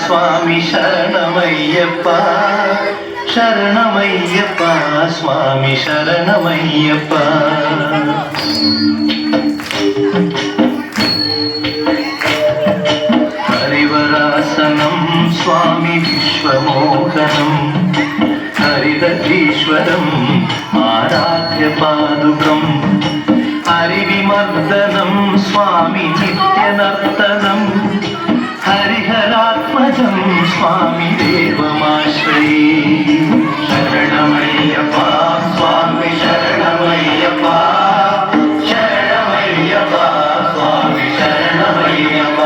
స్వామి శరణమయ్యప్ప శరణమయ్యప్ప స్వామి శరణమయ్యప్ప. హరివరాసనం స్వామి విశ్వమోహనం హరిదీశ్వరం ఆరాధ్య పాదుకం హరివిమర్దనం స్వామి నిత్యనర్తనం హరిహరాత్మజం స్వామి దేవమాశ్రయే. శరణమయ్యప్ప స్వామి శరణమయ్యప్ప శరణమయ్యప్ప స్వామి శరణమయ్యప్ప.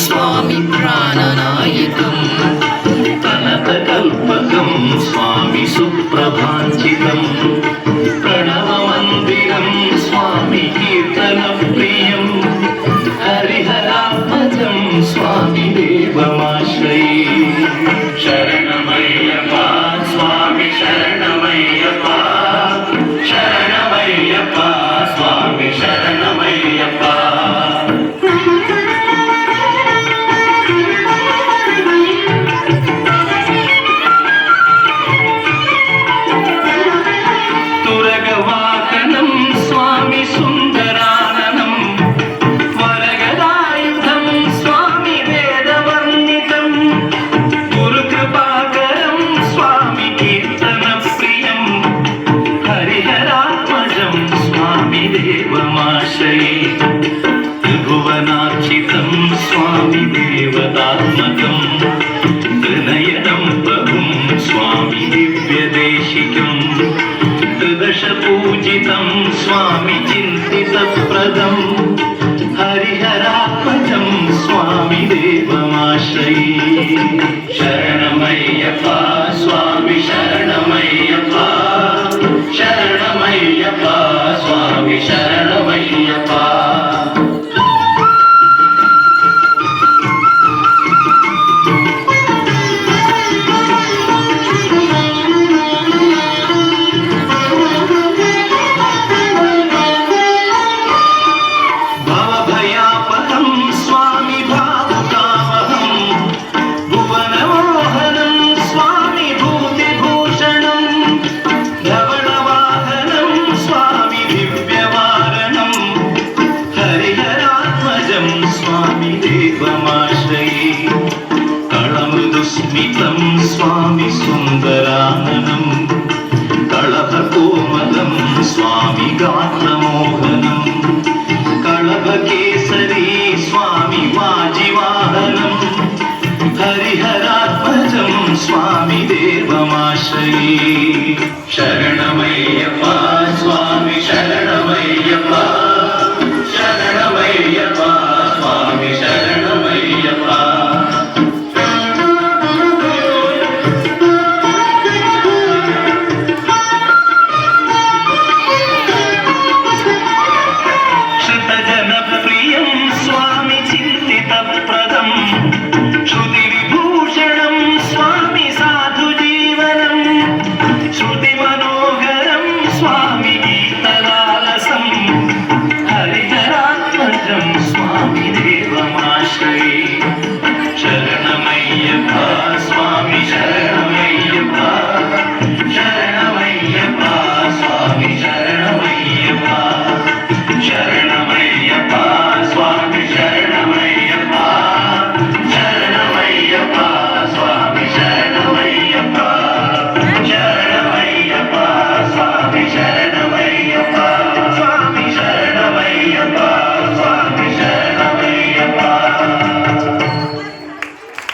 స్వామి ప్రాణనాయకం కనకల్పకం స్వామి సుప్రభాంచితం ప్రణవమందిరం స్వామి కీర్తన ప్రియం హరిహరాత్మజం స్వామి దేవమాశ్రయే. శరణమయ్యప్ప స్వామి శరణమయ్యప్ప శరణమయ్యప్ప స్వామి శరణమయ్యప్ప. త్రిభువనార్చితం స్వామి దేవతాత్మకం త్రినయనం ప్రభుం స్వామి దివ్యదేశికం త్రిదశ పూజితం స్వామి చింతితప్రదం హరిహరాత్మజం స్వామి దేవమాశ్రయే. శరణమయ్యప్ప స్వామి శరణమయ్యప్ప శరణమయ్యప్ప స్వామి శరణమయ్యప్ప. కళమృదుస్మితం స్వామి సుందరాననం కళభకోమలం స్వామి గాత్రమోహనం కళభకేసరీ స్వామి వాజివాహనం హరిహరాత్మజం స్వామి దేవమాశ్రయే. శరణ